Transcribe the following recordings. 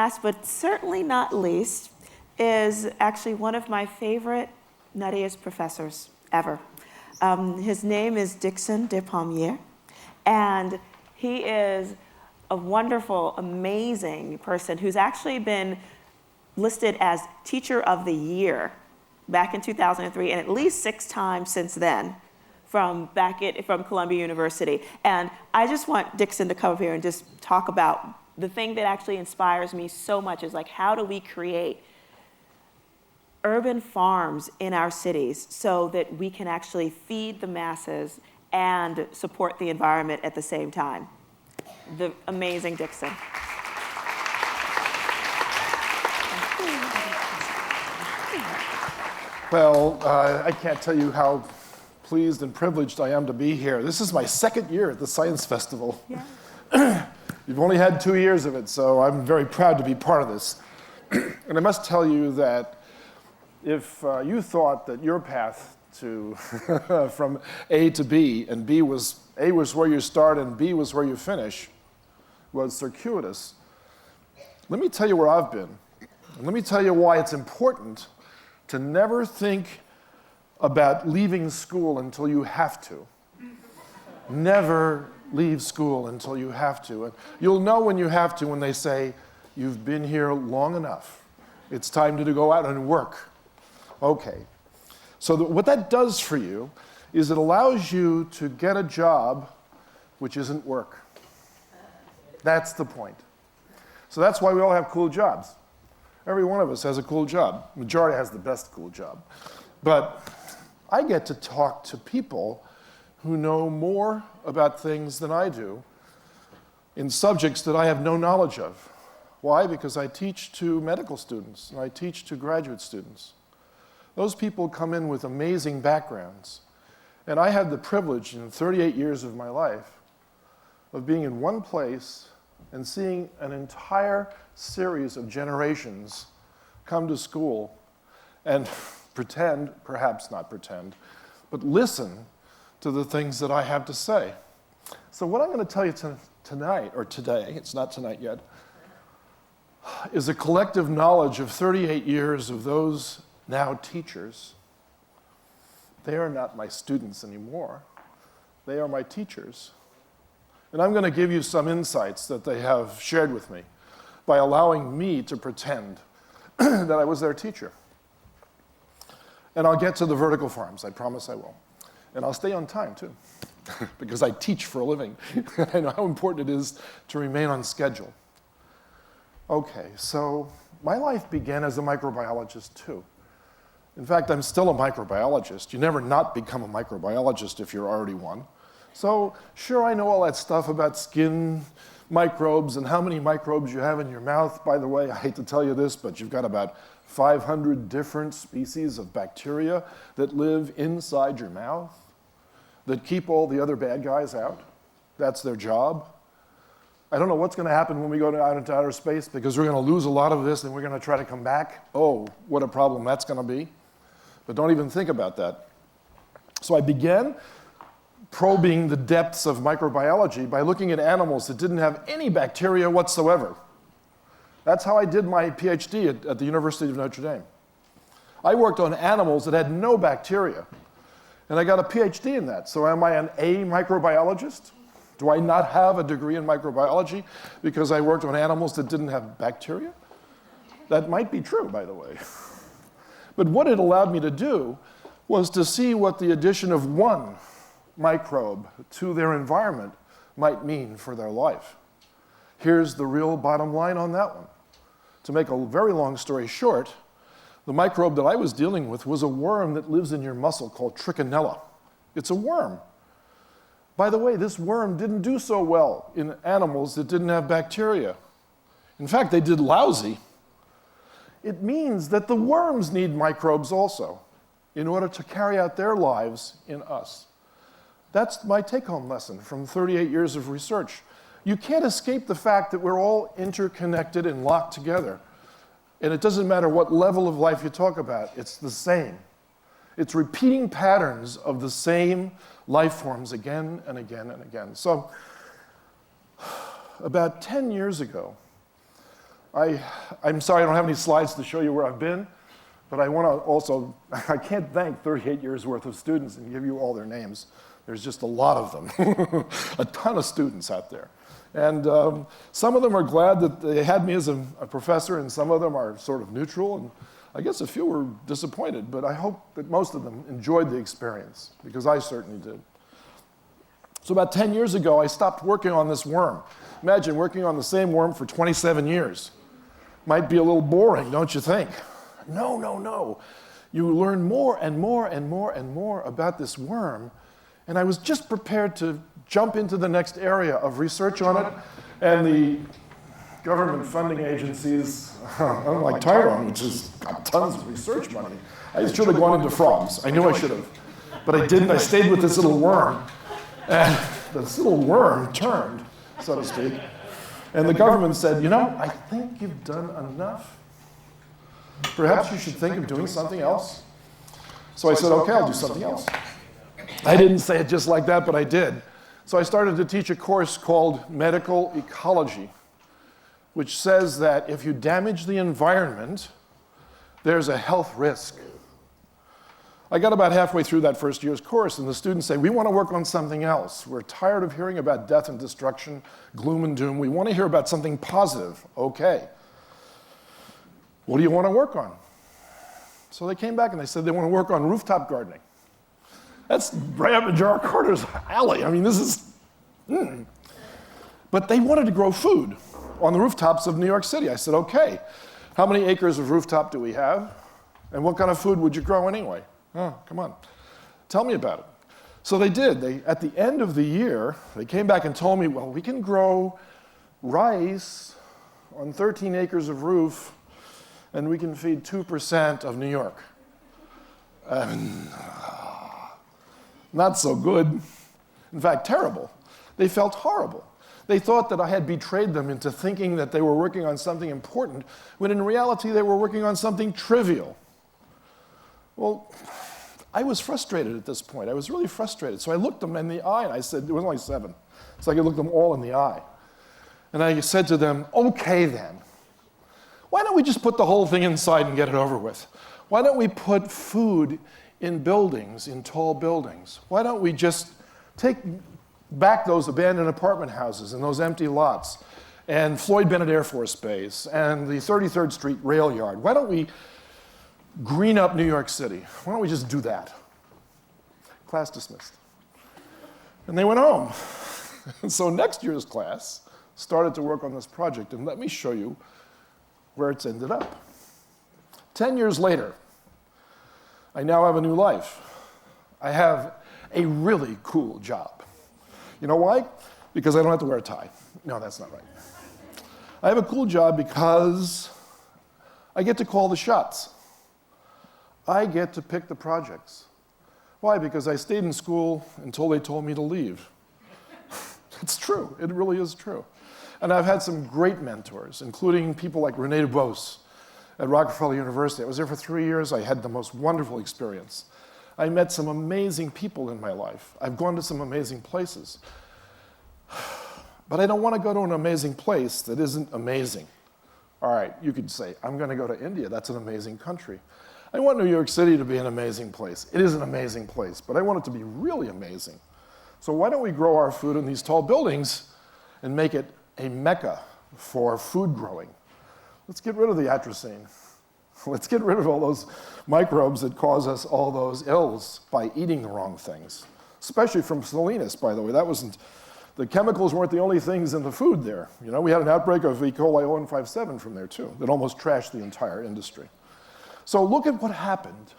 last but certainly not least is actually one of my favorite nuttiest professors ever. His name is Dickson Despommier, and he is a wonderful, amazing person who's actually been listed as Teacher of the Year back in 2003, and at least 6 times since then from Columbia University. And I just want Dickson to come up here and just talk about the thing that actually inspires me so much is like, how do we create urban farms in our cities so that we can actually feed the masses and support the environment at the same time? The amazing Dickson. Well, I can't tell you how pleased and privileged I am to be here. This is my 2nd year at the Science Festival. Yeah. You've only had 2 years of it, so I'm very proud to be part of this. And I must tell you that if you thought that your path to from A to B, and A was where you start and B was where you finish, was circuitous, let me tell you where I've been. And let me tell you why it's important to never think about leaving school until you have to. Never leave school until you have to. And you'll know when you have to when they say, you've been here long enough. It's time to go out and work. Okay. So what that does for you is it allows you to get a job which isn't work. That's the point. So that's why we all have cool jobs. Every one of us has a cool job. The majority has the best cool job. But I get to talk to people who know more about things than I do in subjects that I have no knowledge of. Why? Because I teach to medical students and I teach to graduate students. Those people come in with amazing backgrounds. And I had the privilege in 38 years of my life of being in one place and seeing an entire series of generations come to school and pretend, perhaps not pretend, but listen to the things that I have to say. So what I'm going to tell you tonight, or today, it's not tonight yet, is a collective knowledge of 38 years of those now teachers. They are not my students anymore. They are my teachers. And I'm going to give you some insights that they have shared with me by allowing me to pretend that I was their teacher. And I'll get to the vertical farms, I promise I will. And I'll stay on time, too, because I teach for a living. I know how important it is to remain on schedule. Okay, so my life began as a microbiologist, too. In fact, I'm still a microbiologist. You never not become a microbiologist if you're already one. So, sure, I know all that stuff about skin microbes and how many microbes you have in your mouth. By the way, I hate to tell you this, but you've got about 500 different species of bacteria that live inside your mouth that keep all the other bad guys out. That's their job. I don't know what's going to happen when we go out into outer space because we're going to lose a lot of this and we're going to try to come back. Oh, what a problem that's going to be. But don't even think about that. So I began probing the depths of microbiology by looking at animals that didn't have any bacteria whatsoever. That's how I did my PhD at the University of Notre Dame. I worked on animals that had no bacteria, and I got a PhD in that. So am I an A microbiologist? Do I not have a degree in microbiology because I worked on animals that didn't have bacteria? That might be true, by the way. But what it allowed me to do was to see what the addition of one microbe to their environment might mean for their life. Here's the real bottom line on that one. To make a very long story short, the microbe that I was dealing with was a worm that lives in your muscle called trichinella. It's a worm. By the way, this worm didn't do so well in animals that didn't have bacteria. In fact, they did lousy. It means that the worms need microbes also in order to carry out their lives in us. That's my take-home lesson from 38 years of research. You can't escape the fact that we're all interconnected and locked together. And it doesn't matter what level of life you talk about, it's the same. It's repeating patterns of the same life forms again and again and again. So, about 10 years ago, I'm sorry I don't have any slides to show you where I've been, but I want to also, I can't thank 38 years worth of students and give you all their names. There's just a lot of them, a ton of students out there. And some of them are glad that they had me as a professor, and some of them are sort of neutral, and I guess a few were disappointed, but I hope that most of them enjoyed the experience, because I certainly did. So about 10 years ago, I stopped working on this worm. Imagine working on the same worm for 27 years. Might be a little boring, don't you think? No, no, no. You learn more and more and more and more about this worm, and I was just prepared to jump into the next area of research on it, and the government funding agencies, unlike Tyrone, which has got tons of research money, I should have gone into frogs. I knew I should have, but I didn't. I stayed with this little worm, and this little worm turned, so to speak, and the government said, you know, I think you've done enough. Perhaps you should think of doing something else. So I said, okay, I'll do something else. I didn't say it just like that, but I did. So I started to teach a course called Medical Ecology, which says that if you damage the environment, there's a health risk. I got about halfway through that first year's course, and the students say, we want to work on something else. We're tired of hearing about death and destruction, gloom and doom. We want to hear about something positive. Okay. What do you want to work on? So they came back and they said they want to work on rooftop gardening. That's right up in Jar Carter's alley. I mean, this is, But they wanted to grow food on the rooftops of New York City. I said, okay, how many acres of rooftop do we have? And what kind of food would you grow anyway? Oh, come on, tell me about it. So they did. At the end of the year, they came back and told me, well, we can grow rice on 13 acres of roof, and we can feed 2% of New York. Not so good. In fact, terrible. They felt horrible. They thought that I had betrayed them into thinking that they were working on something important, when in reality they were working on something trivial. Well, I was frustrated at this point. I was really frustrated. So I looked them in the eye and I said, there was only 7, so I could look them all in the eye. And I said to them, okay then, why don't we just put the whole thing inside and get it over with? Why don't we put food in buildings, in tall buildings? Why don't we just take back those abandoned apartment houses and those empty lots and Floyd Bennett Air Force Base and the 33rd Street rail yard? Why don't we green up New York City? Why don't we just do that? Class dismissed. And they went home. And so next year's class started to work on this project, and let me show you where it's ended up. 10 years later, I now have a new life. I have a really cool job. You know why? Because I don't have to wear a tie. No, that's not right. I have a cool job because I get to call the shots. I get to pick the projects. Why? Because I stayed in school until they told me to leave. It's true. It really is true. And I've had some great mentors, including people like René Dubos at Rockefeller University. I was there for 3 years. I had the most wonderful experience. I met some amazing people in my life. I've gone to some amazing places. But I don't want to go to an amazing place that isn't amazing. All right, you could say, I'm going to go to India. That's an amazing country. I want New York City to be an amazing place. It is an amazing place, but I want it to be really amazing. So why don't we grow our food in these tall buildings and make it a mecca for food growing? Let's get rid of the atrazine. Let's get rid of all those microbes that cause us all those ills by eating the wrong things, especially from Salinas, by the way. The chemicals weren't the only things in the food there. You know, we had an outbreak of E. coli 0157 from there too that almost trashed the entire industry. So look at what happened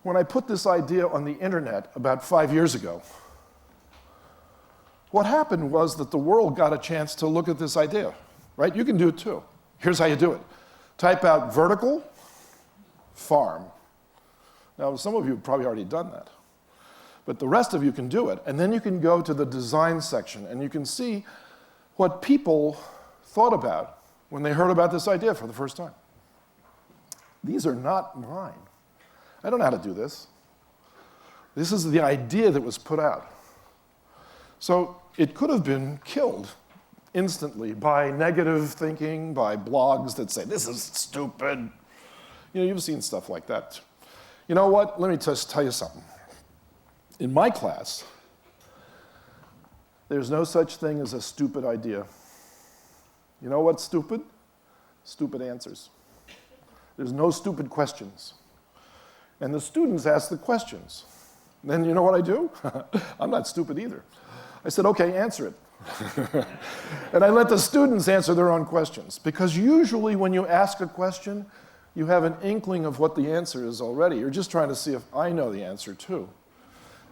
when I put this idea on the internet about 5 years ago. What happened was that the world got a chance to look at this idea, right? You can do it too. Here's how you do it. Type out vertical farm. Now, some of you have probably already done that, but the rest of you can do it. And then you can go to the design section and you can see what people thought about when they heard about this idea for the first time. These are not mine. I don't know how to do this. This is the idea that was put out. So it could have been killed instantly by negative thinking, by blogs that say, this is stupid. You know, you've seen stuff like that. You know what? Let me just tell you something. In my class, there's no such thing as a stupid idea. You know what's stupid? Stupid answers. There's no stupid questions. And the students ask the questions. Then you know what I do? I'm not stupid either. I said, okay, answer it. And I let the students answer their own questions. Because usually when you ask a question, you have an inkling of what the answer is already. You're just trying to see if I know the answer too.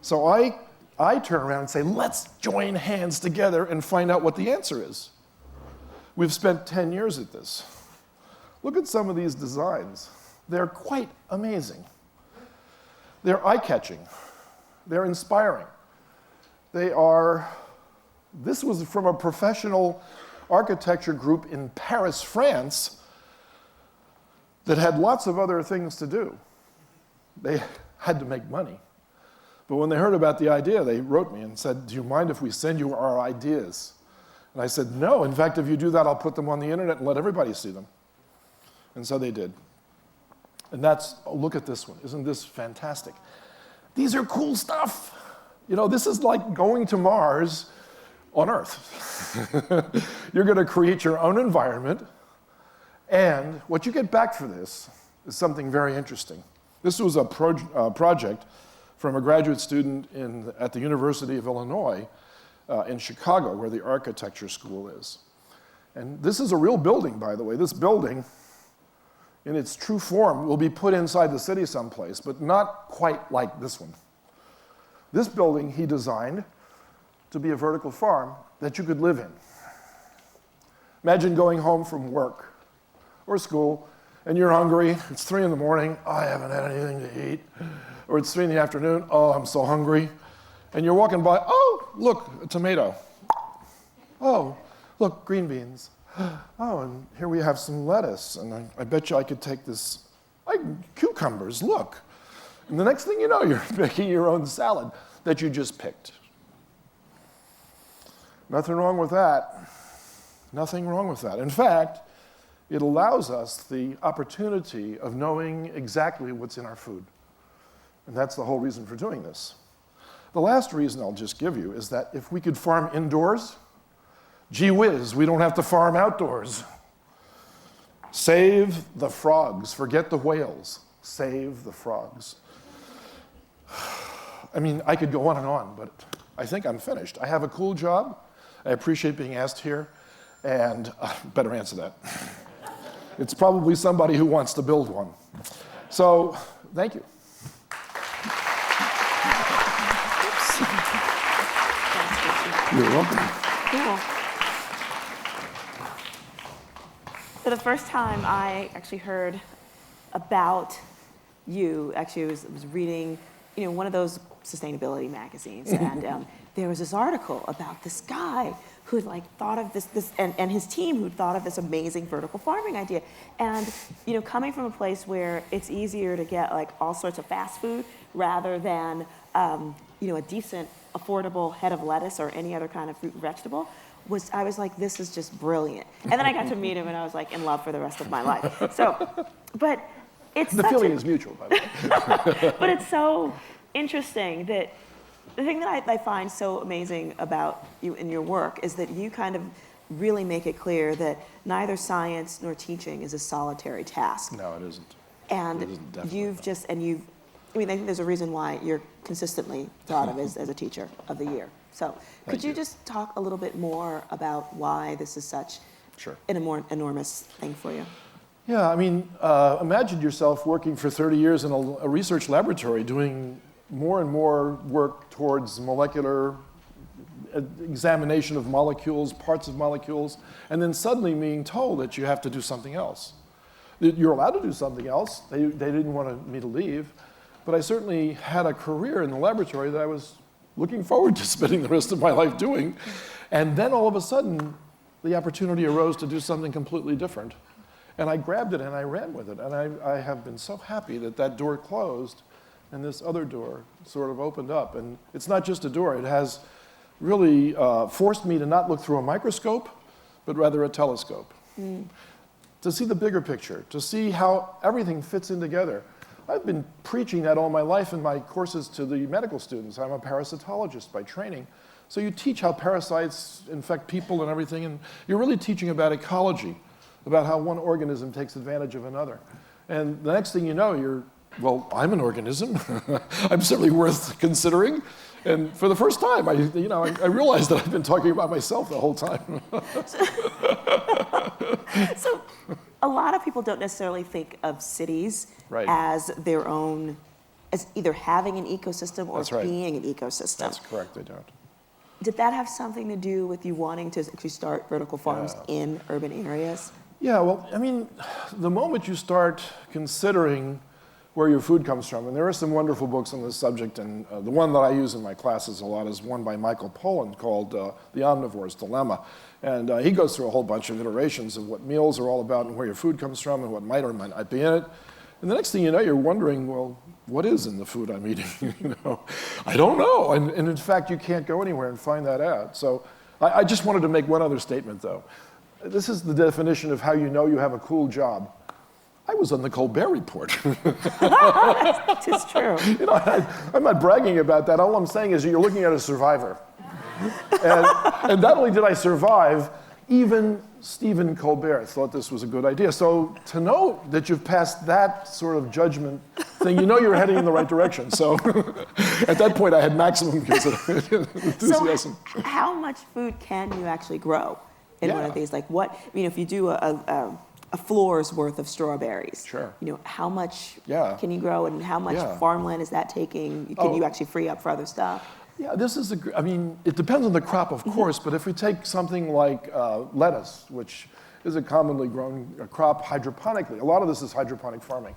So I turn around and say, let's join hands together and find out what the answer is. We've spent 10 years at this. Look at some of these designs. They're quite amazing. They're eye-catching. They're inspiring. This was from a professional architecture group in Paris, France, that had lots of other things to do. They had to make money. But when they heard about the idea, they wrote me and said, do you mind if we send you our ideas? And I said, no. In fact, if you do that, I'll put them on the internet and let everybody see them. And so they did. And look at this one. Isn't this fantastic? These are cool stuff. You know, this is like going to Mars on Earth. You're going to create your own environment. And what you get back for this is something very interesting. This was a project from a graduate student at the University of Illinois in Chicago, where the architecture school is. And this is a real building, by the way. This building, in its true form, will be put inside the city someplace, but not quite like this one. This building he designed to be a vertical farm that you could live in. Imagine going home from work or school, and you're hungry. It's 3 in the morning. Oh, I haven't had anything to eat. Or it's 3 in the afternoon. Oh, I'm so hungry. And you're walking by. Oh, look, a tomato. Oh, look, green beans. Oh, and here we have some lettuce. And I bet you I could take this. Cucumbers, look. And the next thing you know, you're making your own salad that you just picked. Nothing wrong with that. Nothing wrong with that. In fact, it allows us the opportunity of knowing exactly what's in our food. And that's the whole reason for doing this. The last reason I'll just give you is that if we could farm indoors, gee whiz, we don't have to farm outdoors. Save the frogs. Forget the whales. Save the frogs. I mean, I could go on, but I think I'm finished. I have a cool job. I appreciate being asked here, and better answer that. It's probably somebody who wants to build one. So, thank you. You're welcome. Cool. So the first time I actually heard about you, actually was reading, one of those sustainability magazines, and there was this article about this guy who had thought of this and his team who thought of this amazing vertical farming idea. And coming from a place where it's easier to get all sorts of fast food rather than a decent, affordable head of lettuce or any other kind of fruit and vegetable, I was like, this is just brilliant. And then I got to meet him and I was in love for the rest of my life. So, but it's the feeling is mutual, by the way. But it's so interesting that the thing that I find so amazing about you and your work is that you kind of really make it clear that neither science nor teaching is a solitary task. No, it isn't. And it isn't, I think there's a reason why you're consistently thought of as a teacher of the year. So could you just talk a little bit more about why this is such an more enormous thing for you? Yeah, I mean, imagine yourself working for 30 years in a research laboratory doing more and more work towards molecular examination of molecules, parts of molecules, and then suddenly being told that you have to do something else. You're allowed to do something else. They didn't want me to leave, but I certainly had a career in the laboratory that I was looking forward to spending the rest of my life doing. And then all of a sudden, the opportunity arose to do something completely different. And I grabbed it and I ran with it. And I have been so happy that that door closed and this other door sort of opened up. And it's not just a door. It has really forced me to not look through a microscope, but rather a telescope. To see the bigger picture, to see how everything fits in together. I've been preaching that all my life in my courses to the medical students. I'm a parasitologist by training. So you teach how parasites infect people and everything, and you're really teaching about ecology, about how one organism takes advantage of another. And the next thing you know, well, I'm an organism. I'm certainly worth considering. And for the first time, I realized that I've been talking about myself the whole time. So a lot of people don't necessarily think of cities as their own, as either having an ecosystem or being an ecosystem. That's correct, they don't. Did that have something to do with you wanting to actually start vertical farms in urban areas? Yeah, well, I mean, the moment you start considering where your food comes from, and there are some wonderful books on this subject, and the one that I use in my classes a lot is one by Michael Pollan called The Omnivore's Dilemma. And he goes through a whole bunch of iterations of what meals are all about and where your food comes from and what might or might not be in it. And the next thing you know, you're wondering, well, what is in the food I'm eating? I don't know. And in fact, you can't go anywhere and find that out. So I just wanted to make one other statement, though. This is the definition of how you know you have a cool job. I was on the Colbert Report. It's true. I'm not bragging about that. All I'm saying is you're looking at a survivor. And not only did I survive, even Stephen Colbert thought this was a good idea. So to know that you've passed that sort of judgment thing, you know you're heading in the right direction. So at that point, I had maximum enthusiasm. So how much food can you actually grow in one of these? Like what, if you do a floor's worth of strawberries, how much can you grow and how much farmland is that taking? Can you actually free up for other stuff? Yeah, it depends on the crop, of course, but if we take something like lettuce, which is a commonly grown crop hydroponically, a lot of this is hydroponic farming.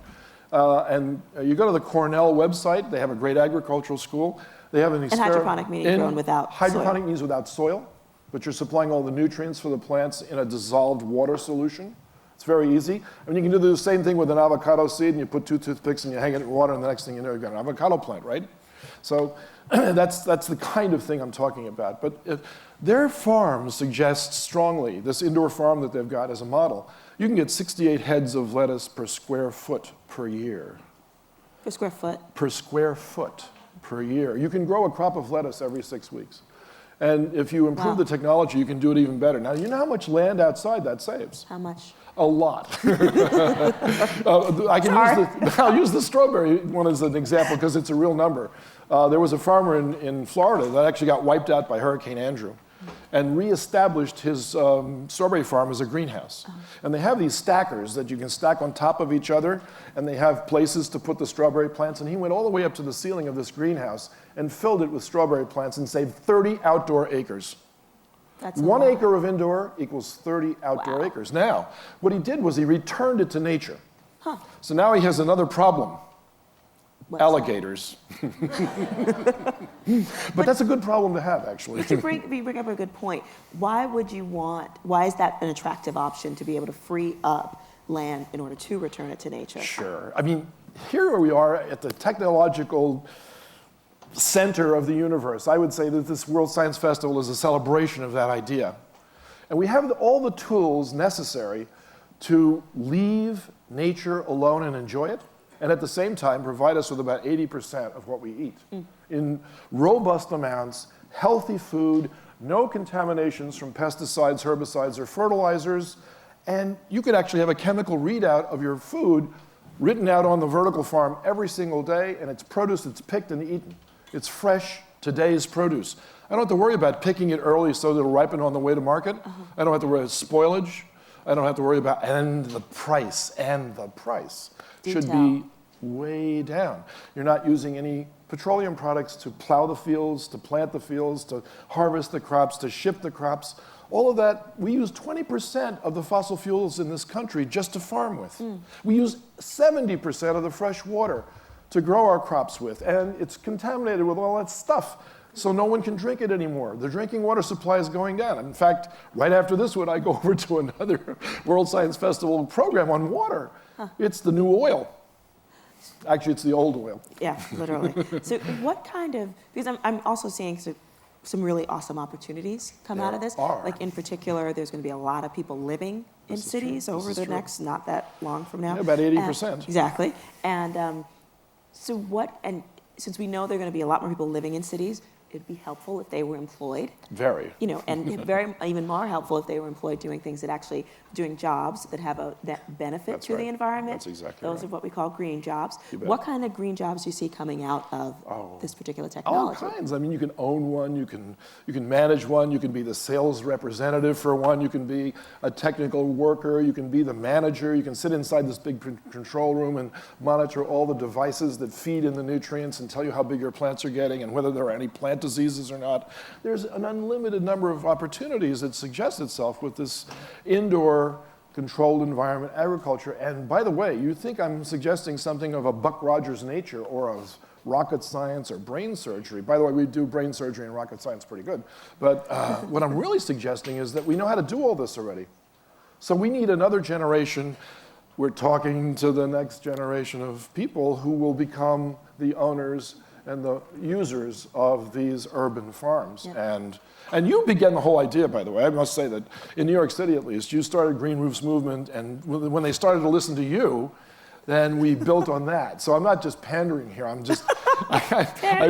And you go to the Cornell website, they have a great agricultural school. They have an experiment. And hydroponic meaning grown without soil. Hydroponic means without soil, but you're supplying all the nutrients for the plants in a dissolved water solution. It's very easy. I mean, you can do the same thing with an avocado seed, and you put 2 toothpicks and you hang it in water, and the next thing you know, you've got an avocado plant, right? So that's the kind of thing I'm talking about. But their farm suggests strongly, this indoor farm that they've got as a model, you can get 68 heads of lettuce per square foot per year. Per square foot? Per square foot per year. You can grow a crop of lettuce every 6 weeks. And if you improve the technology, you can do it even better. Now, you know how much land outside that saves? How much? A lot. I'll use the strawberry one as an example because it's a real number. There was a farmer in Florida that actually got wiped out by Hurricane Andrew and reestablished his strawberry farm as a greenhouse. And they have these stackers that you can stack on top of each other, and they have places to put the strawberry plants. And he went all the way up to the ceiling of this greenhouse and filled it with strawberry plants and saved 30 outdoor acres. That's 1 acre of indoor equals 30 outdoor acres. Now, what he did was he returned it to nature. So now he has another problem. Alligators. But that's a good problem to have, actually. But you bring up a good point. Why is that an attractive option to be able to free up land in order to return it to nature? Sure. I mean, here we are at the technological center of the universe. I would say that this World Science Festival is a celebration of that idea. And we have all the tools necessary to leave nature alone and enjoy it, and at the same time provide us with about 80% of what we eat in robust amounts, healthy food, no contaminations from pesticides, herbicides, or fertilizers, and you could actually have a chemical readout of your food written out on the vertical farm every single day, and it's produce that's picked and eaten. It's fresh, today's produce. I don't have to worry about picking it early so that it'll ripen on the way to market. I don't have to worry about spoilage. I don't have to worry about, and the price should be way down. You're not using any petroleum products to plow the fields, to plant the fields, to harvest the crops, to ship the crops. All of that, we use 20% of the fossil fuels in this country just to farm with. We use 70% of the fresh water to grow our crops with, and it's contaminated with all that stuff, so no one can drink it anymore. The drinking water supply is going down. In fact, right after this one, I go over to another World Science Festival program on water. It's the new oil. Actually, it's the old oil. Yeah, literally. So what kind of, because I'm also seeing, so some really awesome opportunities come out of this. There are. Like in particular, there's going to be a lot of people living in cities over the next, not that long from now. Yeah, about 80%. Exactly. And and since we know there are going to be a lot more people living in cities, it'd be helpful if they were employed. Very. You know, and even more helpful if they were employed doing things that actually, doing jobs that have that benefit That's to right. the environment. That's exactly Those right. are what we call green jobs. You bet. What kind of green jobs do you see coming out of this particular technology? All kinds. I mean, you can own one, you can manage one, you can be the sales representative for one, you can be a technical worker, you can be the manager, you can sit inside this big control room and monitor all the devices that feed in the nutrients and tell you how big your plants are getting and whether there are any plant diseases or not. There's an unlimited number of opportunities that suggest itself with this indoor controlled environment agriculture. And by the way, you think I'm suggesting something of a Buck Rogers nature or of rocket science or brain surgery. By the way, we do brain surgery and rocket science pretty good. But what I'm really suggesting is that we know how to do all this already. So we need another generation. We're talking to the next generation of people who will become the owners and the users of these urban farms. Yeah. And you began the whole idea, by the way. I must say that in New York City, at least, you started Green Roofs movement, and when they started to listen to you, then we built on that. So I'm not just pandering here. I'm just, I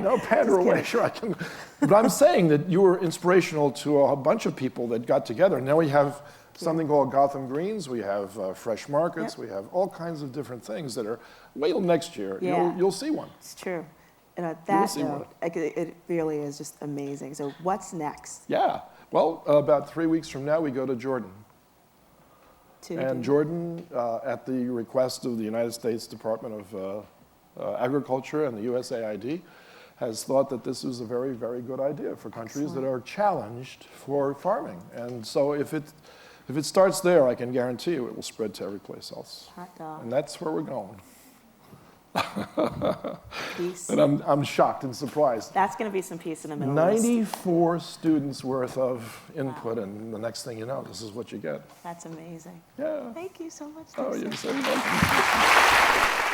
know, pander away. Sure, I can. But I'm saying that you were inspirational to a bunch of people that got together. Now we have something called Gotham Greens. We have fresh markets. We have all kinds of different things that are. Wait till next year. Yeah. You'll see one. It's true. And one. it really is just amazing. So what's next? Yeah. Well, about 3 weeks from now, we go to Jordan. Jordan, at the request of the United States Department of Agriculture and the USAID, has thought that this is a very, very good idea for countries that are challenged for farming. And so if it starts there, I can guarantee you it will spread to every place else. Hot dog. And that's where we're going. Peace. And I'm shocked and surprised. That's going to be some peace in the Middle East. 94 students worth of input, and the next thing you know, this is what you get. That's amazing. Yeah. Thank you so much. Oh, Dickson. you're so welcome.